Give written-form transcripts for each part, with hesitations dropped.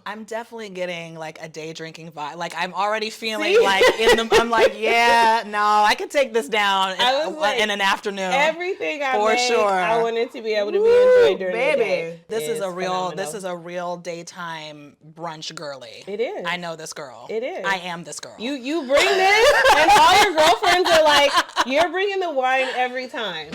I'm definitely getting like a day drinking vibe. Like I'm already feeling like I'm like, yeah, no, I could take this down in an afternoon. Everything I for make, sure. I wanted to be able to be enjoyed during the day. This is a real daytime brunch girly. It is. I know this girl. It is. I am this girl. You bring this, and all your girlfriends are like, you're bringing the wine every time.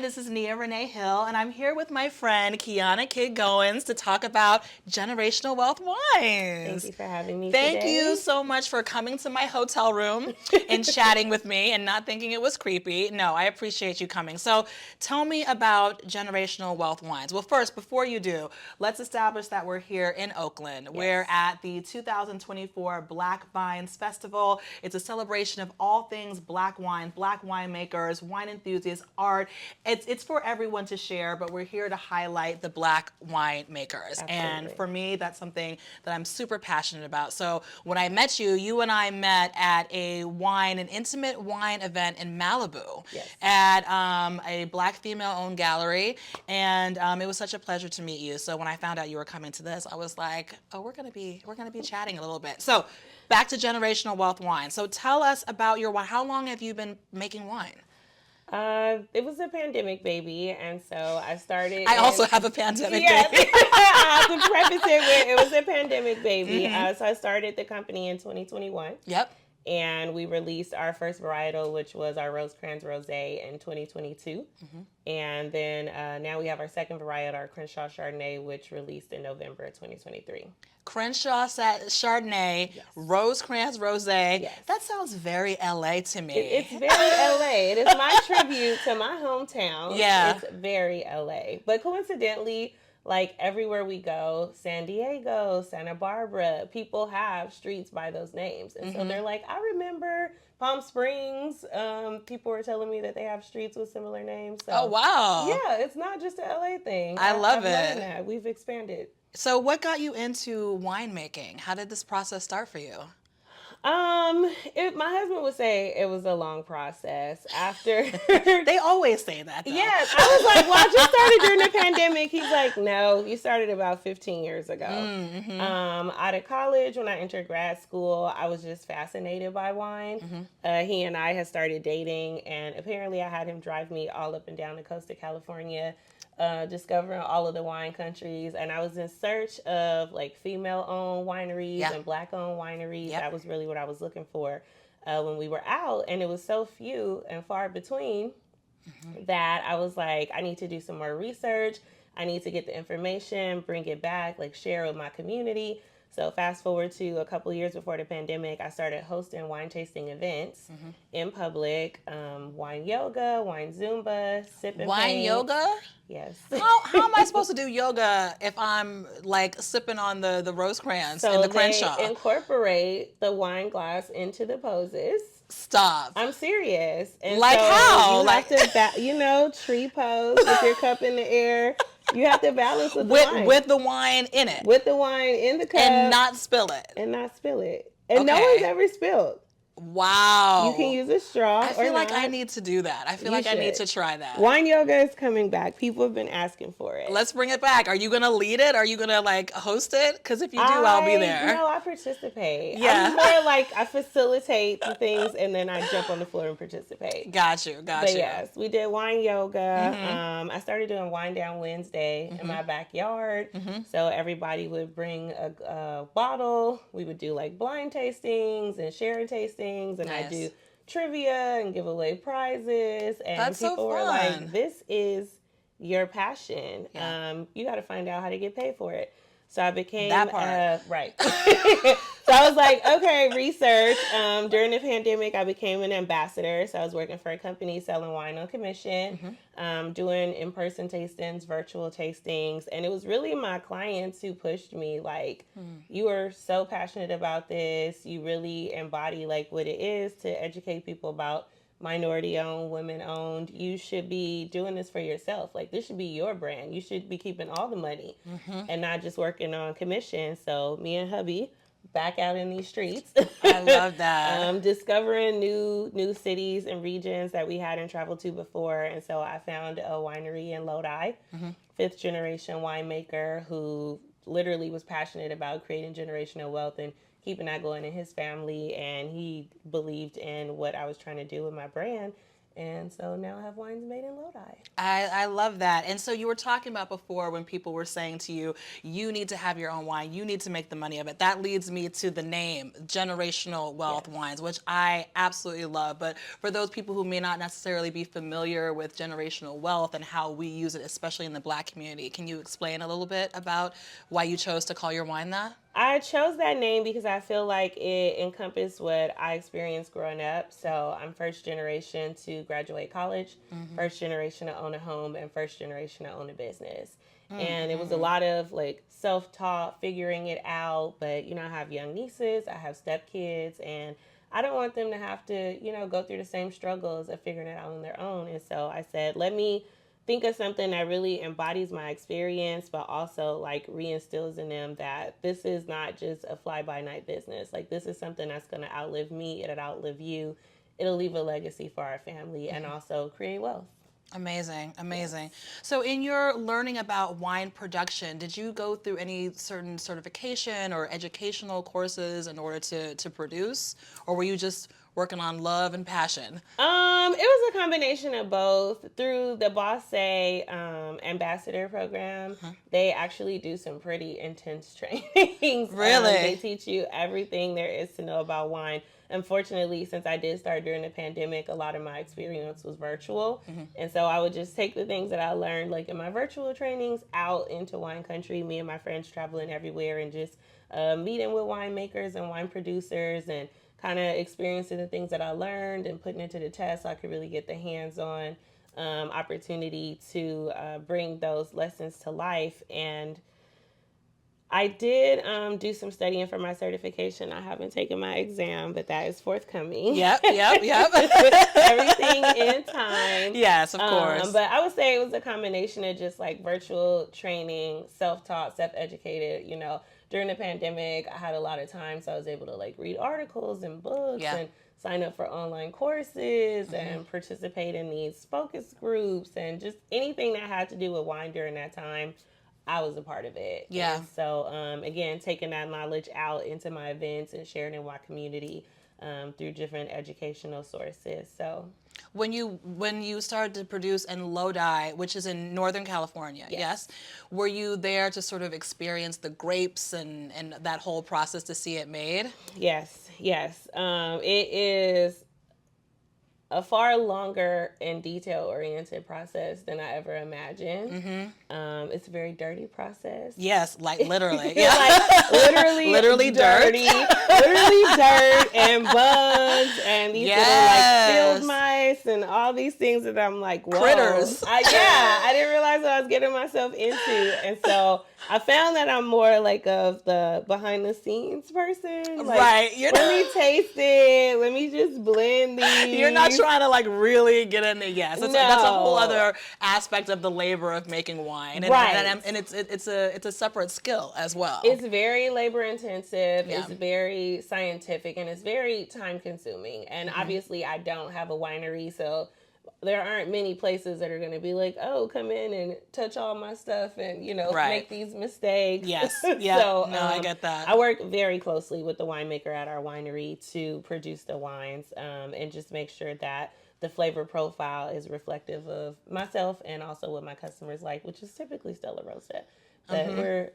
This is Nia Renée Hill, and I'm here with my friend Keyonna Kidd-Goins to talk about generational wealth wines. Thank you for having me today. Thank you so much for coming to my hotel room and chatting with me and not thinking it was creepy. No, I appreciate you coming. So tell me about generational wealth wines. Well, first, before you do, let's establish that we're here in Oakland. Yes. We're at the 2024 Black Vines Festival. It's a celebration of all things black wine, black winemakers, wine enthusiasts, art. It's for everyone to share, but we're here to highlight the black winemakers. Absolutely. And for me, that's something that I'm super passionate about. So when I met you, you and I met at an intimate wine event in Malibu. Yes. At a black female-owned gallery, and it was such a pleasure to meet you. So when I found out you were coming to this, I was like, oh, we're gonna be chatting a little bit. So back to generational wealth wine. So tell us about your wine. How long have you been making wine? It was a pandemic baby, and so I started. I also have a pandemic baby. I have to preface it with it was a pandemic baby. Mm-hmm. So I started the company in 2021. Yep. And we released our first varietal, which was our Rosecrans Rosé in 2022. Mm-hmm. And then now we have our second varietal, our Crenshaw Chardonnay, which released in November of 2023. Crenshaw Chardonnay, yes. Rosecrans Rosé. Yes. That sounds very LA to me. It's very LA. It is my tribute to my hometown. Yeah. It's very LA. But coincidentally, like everywhere we go, San Diego, Santa Barbara, people have streets by those names. And so they're like, I remember Palm Springs. People were telling me that they have streets with similar names. So, oh, wow. Yeah, it's not just a LA thing. I love it. Learned that. We've expanded. So what got you into winemaking? How did this process start for you? My husband would say it was a long process after. They always say that, though. Yes. I was like, well, I just started during the pandemic. He's like, no, you started about 15 years ago. Mm-hmm. Out of college, when I entered grad school, I was just fascinated by wine. Mm-hmm. He and I had started dating, and apparently I had him drive me all up and down the coast of California, discovering all of the wine countries, and I was in search of like female-owned wineries and black-owned wineries. Yep. That was really what I was looking for when we were out, and it was so few and far between that I was like, I need to do some more research. I need to get the information, bring it back, like share with my community. So fast forward to a couple of years before the pandemic, I started hosting wine tasting events in public, wine yoga, wine Zumba, sip and wine paint. Yoga? Yes. How am I supposed to do yoga if I'm like sipping on the Rosecrans and the Crenshaw? They incorporate the wine glass into the poses. Stop. I'm serious. And like so how? You have to, tree pose with your cup in the air. You have to balance with the wine. With the wine in it. With the wine in the cup. And not spill it. And no one's ever spilled. Wow. You can use a straw. I feel like I need to do that. I feel like I need to try that. Wine yoga is coming back. People have been asking for it. Let's bring it back. Are you going to lead it? Are you going to like host it? Because if you do, I'll be there. No, I participate. Yeah. I'm more like I facilitate the things and then I jump on the floor and participate. Got you. But yes, we did wine yoga. I started doing Wine Down Wednesday in my backyard. So everybody would bring a bottle. We would do like blind tastings and sharing tastings. And I do trivia and give away prizes. And that's people were like, this is your passion. Yeah. You got to find out how to get paid for it. So I became that part. Right. So I was like, okay, research. During the pandemic, I became an ambassador. So I was working for a company selling wine on commission, doing in-person tastings, virtual tastings. And it was really my clients who pushed me like, you are so passionate about this. You really embody like what it is to educate people about minority owned, women owned. You should be doing this for yourself. Like, this should be your brand. You should be keeping all the money and not just working on commission. So me and hubby back out in these streets. I love that. Discovering new cities and regions that we hadn't traveled to before. And so I found a winery in Lodi, fifth generation winemaker who literally was passionate about creating generational wealth and keeping that going in his family. And he believed in what I was trying to do with my brand. And so now I have wines made in Lodi. I love that. And so you were talking about before when people were saying to you, you need to have your own wine, you need to make the money of it. That leads me to the name, Generational Wealth Wines, which I absolutely love. But for those people who may not necessarily be familiar with generational wealth and how we use it, especially in the Black community, can you explain a little bit about why you chose to call your wine that? I chose that name because I feel like it encompassed what I experienced growing up. So I'm first generation to graduate college, first generation to own a home, and first generation to own a business. And it was a lot of like self-taught, figuring it out. But, I have young nieces, I have stepkids, and I don't want them to have to, go through the same struggles of figuring it out on their own. And so I said, let me think of something that really embodies my experience, but also like reinstills in them that this is not just a fly-by-night business. Like, this is something that's going to outlive me. It'll outlive you. It'll leave a legacy for our family and also create wealth. Amazing, amazing. So in your learning about wine production, did you go through any certain certification or educational courses in order to produce? Or were you just working on love and passion? It was a combination of both. Through the Bosse ambassador program, they actually do some pretty intense trainings. Really? They teach you everything there is to know about wine. Unfortunately, since I did start during the pandemic, a lot of my experience was virtual. And so I would just take the things that I learned like in my virtual trainings out into wine country, me and my friends traveling everywhere and just meeting with winemakers and wine producers and kind of experiencing the things that I learned and putting it to the test so I could really get the hands-on opportunity to bring those lessons to life. And I did do some studying for my certification. I haven't taken my exam, but that is forthcoming. Yep. Everything in time. Yes, of course. But I would say it was a combination of just like virtual training, self-taught, self-educated. During the pandemic, I had a lot of time, so I was able to like read articles and books and sign up for online courses and participate in these focus groups and just anything that had to do with wine during that time. I was a part of it. Yeah. And so, again, taking that knowledge out into my events and sharing it in my community through different educational sources. So, when you started to produce in Lodi, which is in Northern California, yes? Were you there to sort of experience the grapes and that whole process to see it made? Yes. It is a far longer and detail-oriented process than I ever imagined. It's a very dirty process. Yes, like literally. Like literally dirty. Literally dirt and bugs and these little like field mice and all these things that I'm like, whoa. Critters. I didn't realize what I was getting myself into. And so I found that I'm more like of the behind the scenes person. Like, right. Let me taste it. Let me just blend these. You're not trying to like really get in it. Yes, that's a whole other aspect of the labor of making wine. And it's a separate skill as well. It's very labor intensive. Yeah. It's very scientific and it's very time consuming. And obviously I don't have a winery, so there aren't many places that are going to be like, oh, come in and touch all my stuff and, make these mistakes. Yes. Yeah. So, I get that. I work very closely with the winemaker at our winery to produce the wines and just make sure that the flavor profile is reflective of myself and also what my customers like, which is typically Stella Rosa. But we're,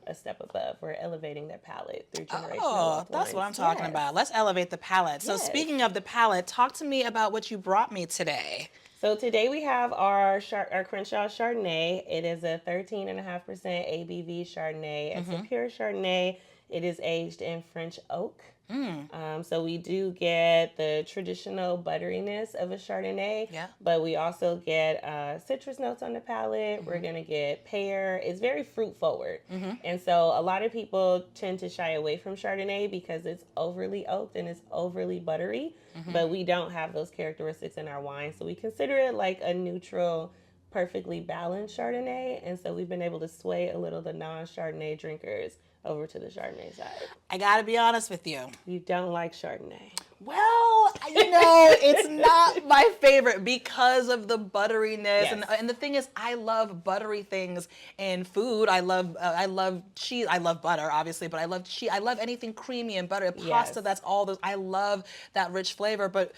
a step above. We're elevating their palate through generational wines. That's what I'm talking about. Let's elevate the palate. So speaking of the palate, talk to me about what you brought me today. So today we have our Crenshaw Chardonnay. It is a 13.5% ABV Chardonnay. It's a pure Chardonnay. It is aged in French oak. So we do get the traditional butteriness of a Chardonnay, but we also get citrus notes on the palate. We're going to get pear. It's very fruit forward. And so a lot of people tend to shy away from Chardonnay because it's overly oaked and it's overly buttery, but we don't have those characteristics in our wine. So we consider it like a neutral, perfectly balanced Chardonnay. And so we've been able to sway a little the non-Chardonnay drinkers over to the Chardonnay side. I gotta be honest with you. You don't like Chardonnay. Well, it's not my favorite because of the butteriness. Yes. And the thing is, I love buttery things in food. I love cheese. I love butter, obviously, but I love cheese. I love anything creamy and buttery. Pasta, that's all those. I love that rich flavor. But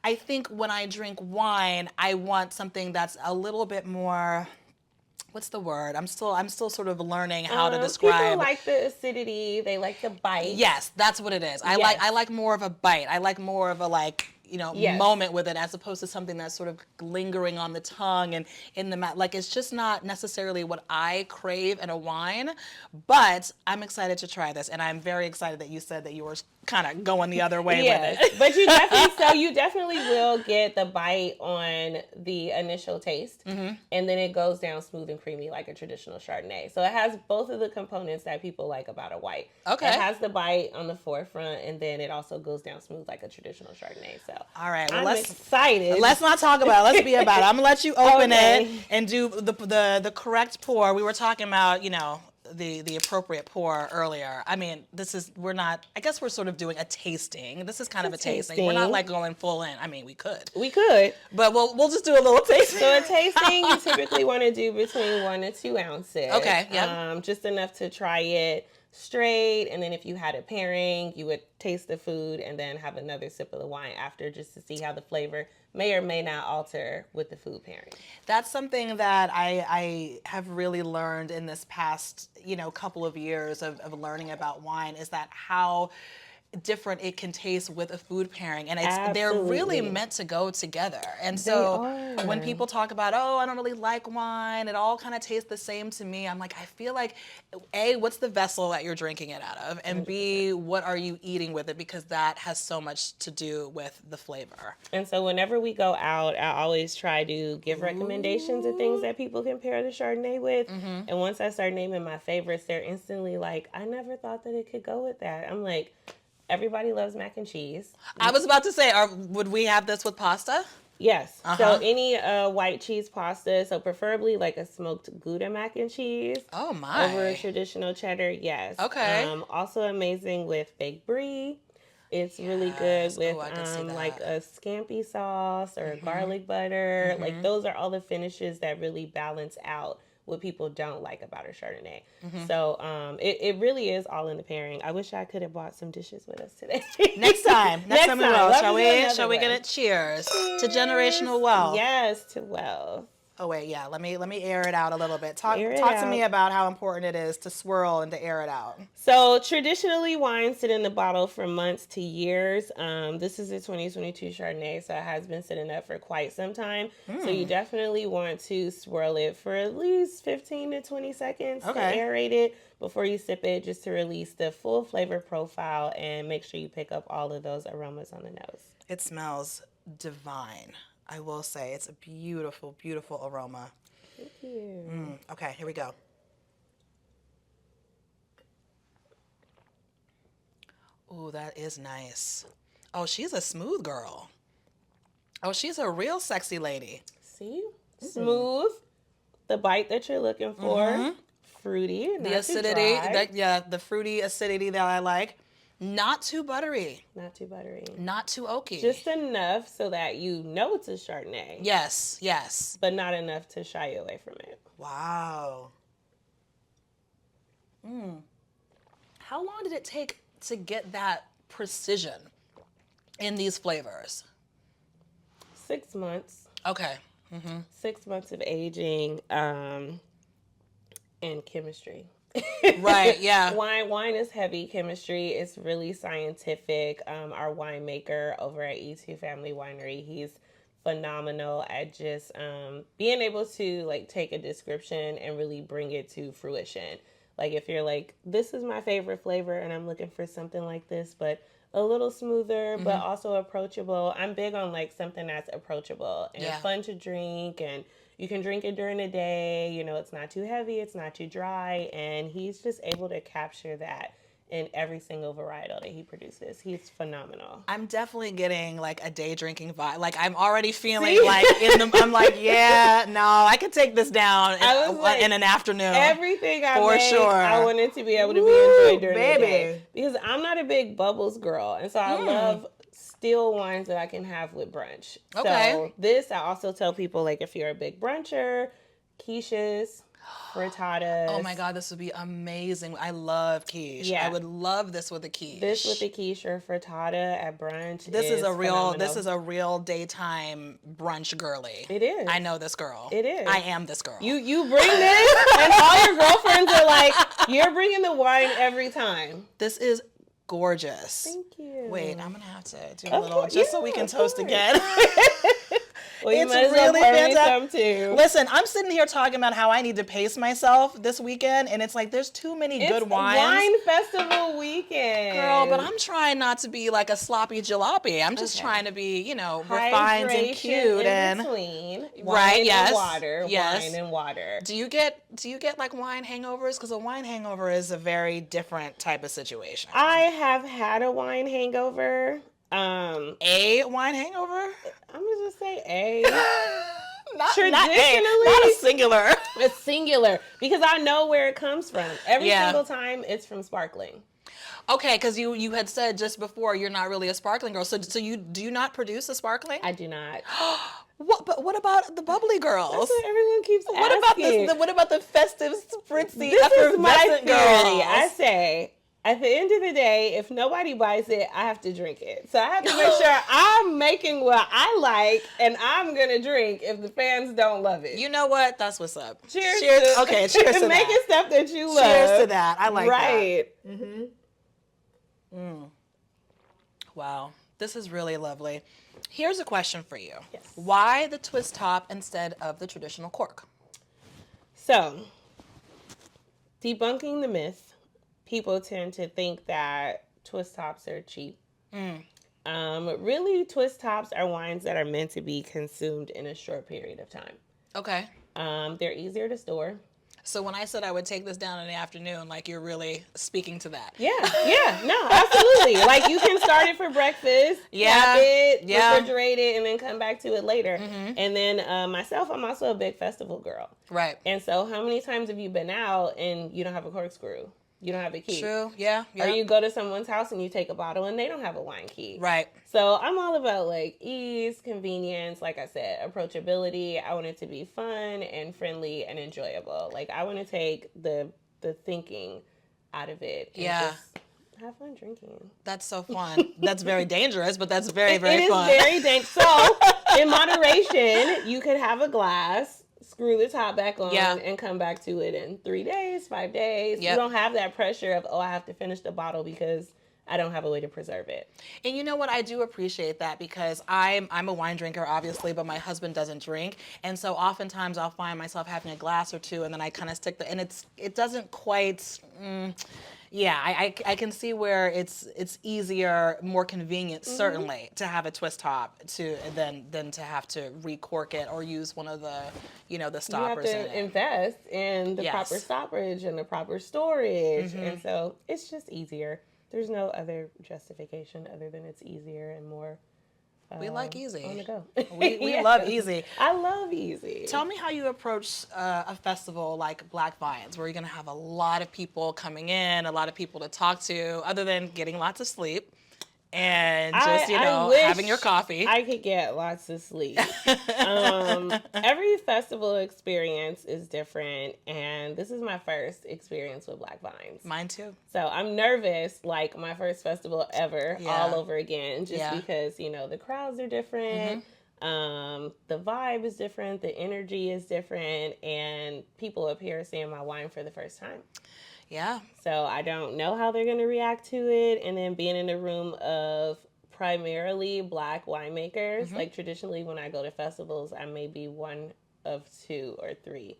I think when I drink wine, I want something that's a little bit more... What's the word? I'm still sort of learning how to describe. People like the acidity. They like the bite. Yes, that's what it is. I like more of a bite. I like more of a moment with it, as opposed to something that's sort of lingering on the tongue and in the mouth. Like, it's just not necessarily what I crave in a wine. But I'm excited to try this, and I'm very excited that you said that you were kind of going the other way with it. But you definitely will get the bite on the initial taste, and then it goes down smooth and creamy like a traditional Chardonnay. So it has both of the components that people like about a white. Okay. It has the bite on the forefront, and then it also goes down smooth like a traditional Chardonnay. So all right, well, I'm excited. Let's not talk about it. Let's be about it. I'm gonna let you open it and do the correct pour. We were talking about, the appropriate pour earlier. I mean, I guess we're sort of doing a tasting. This is kind of a tasting. We're not like going full in. I mean, we could. But we'll just do a little tasting. So a tasting you typically want to do between 1 to 2 ounces. Okay, yeah. Just enough to try it straight, and then if you had a pairing, you would taste the food and then have another sip of the wine after, just to see how the flavor may or may not alter with the food pairing. That's something that I have really learned in this past, couple of years of learning about wine, is that how different it can taste with a food pairing, and they're really meant to go together. And so when people talk about, I don't really like wine, it all kind of tastes the same to me, I'm like, I feel like, A, what's the vessel that you're drinking it out of, and B, what are you eating with it, because that has so much to do with the flavor. And so whenever we go out, I always try to give recommendations of things that people can pair the Chardonnay with, and once I start naming my favorites, they're instantly like, I never thought that it could go with that. I'm like, everybody loves mac and cheese. I was about to say, would we have this with pasta? Yes. So any white cheese pasta, so preferably like a smoked Gouda mac and cheese. Oh my. Over a traditional cheddar, yes. Okay. Also amazing with baked brie. It's really good with like a scampi sauce or garlic butter. Like, those are all the finishes that really balance out what people don't like about a Chardonnay. So it really is all in the pairing. I wish I could have bought some dishes with us today. Next time we will. Shall we get it? Cheers to generational wealth. Yes, to wealth. Oh wait, yeah. Let me air it out a little bit. Talk to me about how important it is to swirl and to air it out. So traditionally, wines sit in the bottle for months to years. This is a 2022 Chardonnay, so it has been sitting up for quite some time. So you definitely want to swirl it for at least 15 to 20 seconds to aerate it before you sip it, just to release the full flavor profile and make sure you pick up all of those aromas on the nose. It smells divine. I will say, it's a beautiful, beautiful aroma. Thank you. Okay, here we go. Ooh, that is nice. Oh, she's a smooth girl. Oh, she's a real sexy lady. See? Smooth. The bite that you're looking for. Fruity. The acidity. The fruity acidity that I like. Not too buttery. Not too buttery. Not too oaky. Just enough so that you know it's a Chardonnay. Yes, yes. But not enough to shy you away from it. Wow. How long did it take to get that precision in these flavors? 6 months. Okay. 6 months of aging and chemistry. Right, yeah. Wine is heavy chemistry. It's really scientific. Our winemaker over at E2 Family Winery, he's phenomenal at just being able to like take a description and really bring it to fruition. Like, if you're like, this is my favorite flavor and I'm looking for something like this, but a little smoother, but also approachable. I'm big on like something that's approachable and fun to drink, and you can drink it during the day. You know, it's not too heavy, it's not too dry, and he's just able to capture that in every single varietal that he produces. He's phenomenal. I'm definitely getting like a day drinking vibe. Like I'm already feeling like I'm like, yeah, no, I could take this down in an afternoon. Everything I for make, sure. I want it to be able to be enjoyed during the day. Because I'm not a big bubbles girl. And so I love still wines that I can have with brunch. Okay. So this, I also tell people, like, if you're a big bruncher, quiches, frittatas. Oh my God, this would be amazing. I love quiche. Yeah. I would love this with a quiche. This with a quiche or frittata at brunch. This is a real daytime brunch girly. It is. I know this girl. It is. I am this girl. You bring this, and all your girlfriends are like, you're bringing the wine every time. This is gorgeous. Thank you. Wait, I'm gonna have to do a little just so we can toast again. Well, you it's might as well really pour me fantastic. some too. Listen, I'm sitting here talking about how I need to pace myself this weekend, and it's like there's too many good wines. Wine festival weekend, girl. But I'm trying not to be like a sloppy jalopy. I'm just trying to be, refined and cute and between. Right? Yes. And water. Yes. Wine and water. Do you get like wine hangovers? Because a wine hangover is a very different type of situation. I have had a wine hangover. A wine hangover? I'm gonna just say A. not a singular. It's singular because I know where it comes from. Every single time it's from sparkling. Okay, because you had said just before you're not really a sparkling girl. So do you not produce a sparkling? I do not. What about the bubbly girls? That's what everyone keeps asking. What about the festive, spritzy, this is my effervescent girls? I say, at the end of the day, if nobody buys it, I have to drink it. So I have to make sure I'm making what I like, and I'm gonna drink if the fans don't love it. You know what? That's what's up. Cheers. Okay, cheers to making that. stuff that you love. Cheers to that. I like that. Right. Wow, this is really lovely. Here's a question for you. Yes. Why the twist top instead of the traditional cork? So, debunking the myth, people tend to think that twist tops are cheap. Really, twist tops are wines that are meant to be consumed in a short period of time. Okay. They're easier to store. So when I said I would take this down in the afternoon, like you're really speaking to that. Yeah, no, absolutely. Like you can start it for breakfast, wrap it, refrigerate it, and then come back to it later. And then myself, I'm also a big festival girl. Right. And so how many times have you been out and you don't have a corkscrew? You don't have a key. True, yeah. Or you go to someone's house and you take a bottle and they don't have a wine key. Right. So I'm all about like ease, convenience, like I said, approachability. I want it to be fun and friendly and enjoyable. Like I want to take the thinking out of it and just have fun drinking. That's so fun. That's very dangerous, but that's very, very fun. It is very dangerous. So in moderation, you could have a glass, screw the top back on, and come back to it in 3 days, 5 days. You don't have that pressure of, I have to finish the bottle because I don't have a way to preserve it. And you know what? I do appreciate that because I'm a wine drinker, obviously, but my husband doesn't drink. And so oftentimes I'll find myself having a glass or two and then I kind of stick and it doesn't quite... I can see where it's easier, more convenient, certainly, to have a twist top than to have to recork it or use one of the the stoppers. You have to invest in the proper stoppage and the proper storage, and so it's just easier. There's no other justification other than it's easier and more. We like easy. On the go. We love easy. I love easy. Tell me how you approach a festival like Black Vines, where you're going to have a lot of people coming in, a lot of people to talk to, other than getting lots of sleep and just, having your coffee. I could get lots of sleep. Every festival experience is different, and this is my first experience with Black Vines. Mine too. So I'm nervous, like my first festival ever, all over again, just because, the crowds are different. The vibe is different, the energy is different, and people up here seeing my wine for the first time. Yeah. So I don't know how they're going to react to it. And then being in a room of primarily Black winemakers, like traditionally when I go to festivals, I may be one of 2 or 3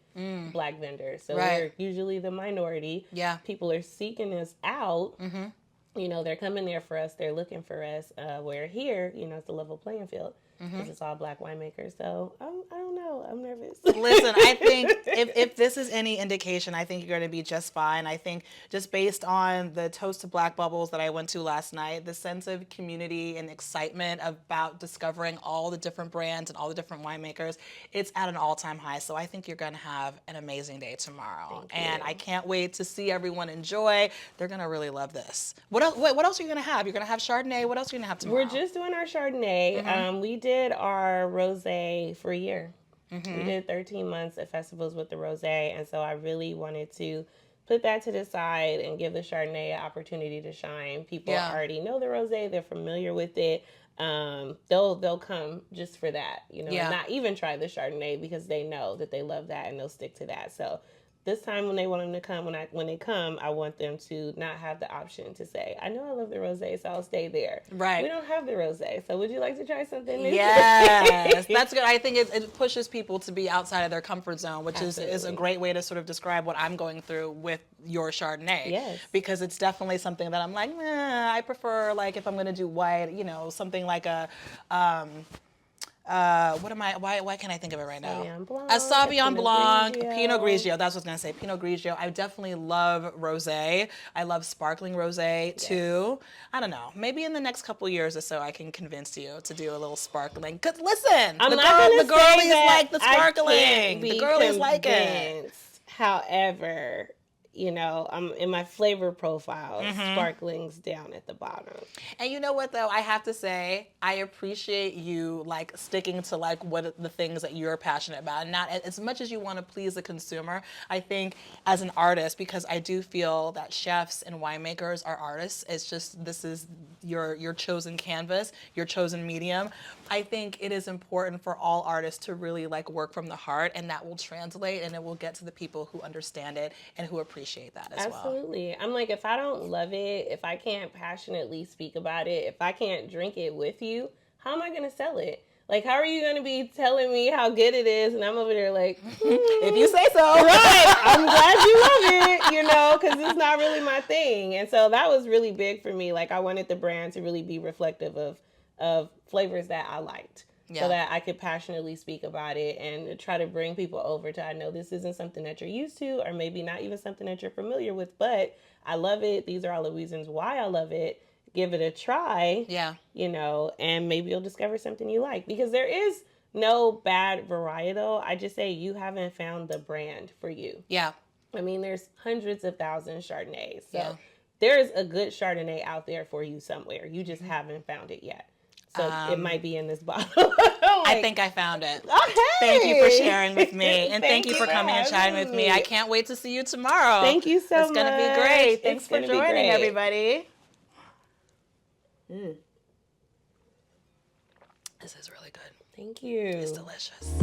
Black vendors. So we're usually the minority. Yeah. People are seeking us out. they're coming there for us. They're looking for us. We're here, it's a level playing field. Because it's all Black winemakers. So I don't know. I'm nervous. Listen, I think if this is any indication, I think you're going to be just fine. I think just based on the Toast to Black Bubbles that I went to last night, the sense of community and excitement about discovering all the different brands and all the different winemakers, it's at an all-time high. So I think you're going to have an amazing day tomorrow. And I can't wait to see everyone enjoy. They're going to really love this. What else are you going to have? You're going to have Chardonnay. What else are you going to have tomorrow? We're just doing our Chardonnay. We did our rosé for a year. We did 13 months at festivals with the rosé, and so I really wanted to put that to the side and give the Chardonnay an opportunity to shine. People already know the rosé; they're familiar with it. They'll come just for that, and not even try the Chardonnay because they know that they love that and they'll stick to that. So this time when they want them to come, when they come, I want them to not have the option to say, I know I love the rosé, so I'll stay there. Right. We don't have the rosé, so would you like to try something new? Yes, that's good. I think it pushes people to be outside of their comfort zone, which is a great way to sort of describe what I'm going through with your Chardonnay. Yes. Because it's definitely something that I'm like, I prefer, like, if I'm going to do white, something like a... why can't I think of it right now? A Sauvignon Blanc, Pinot Grigio. That's what I was going to say. Pinot Grigio. I definitely love rosé. I love sparkling rosé too. I don't know. Maybe in the next couple years or so, I can convince you to do a little sparkling. Cause listen, the girlies like the sparkling. The girlies like it. However, I'm in my flavor profile, sparkling's down at the bottom. And you know what, though? I have to say, I appreciate you, like, sticking to, like, what the things that you're passionate about. And not as much as you want to please the consumer, I think, as an artist, because I do feel that chefs and winemakers are artists. It's just, this is your chosen canvas, your chosen medium. I think it is important for all artists to really, like, work from the heart, and that will translate, and it will get to the people who understand it and who appreciate that as well. Absolutely. I'm like, if I don't love it, if I can't passionately speak about it, if I can't drink it with you, how am I going to sell it? Like, how are you going to be telling me how good it is? And I'm over there like, if you say so. Right. I'm glad you love it, because it's not really my thing. And so that was really big for me. Like, I wanted the brand to really be reflective of flavors that I liked. So that I could passionately speak about it and try to bring people over to, I know this isn't something that you're used to, or maybe not even something that you're familiar with, but I love it. These are all the reasons why I love it. Give it a try. Yeah. And maybe you'll discover something you like. Because there is no bad varietal. I just say you haven't found the brand for you. Yeah. I mean, there's hundreds of thousands Chardonnays. So there's a good Chardonnay out there for you somewhere. You just haven't found it yet. So it might be in this bottle. I think I found it. Oh, hey. Thank you for sharing with me. And thank you for coming and chatting with me. I can't wait to see you tomorrow. Thank you so much. It's going to be great. Thanks for joining, everybody. This is really good. Thank you. It's delicious.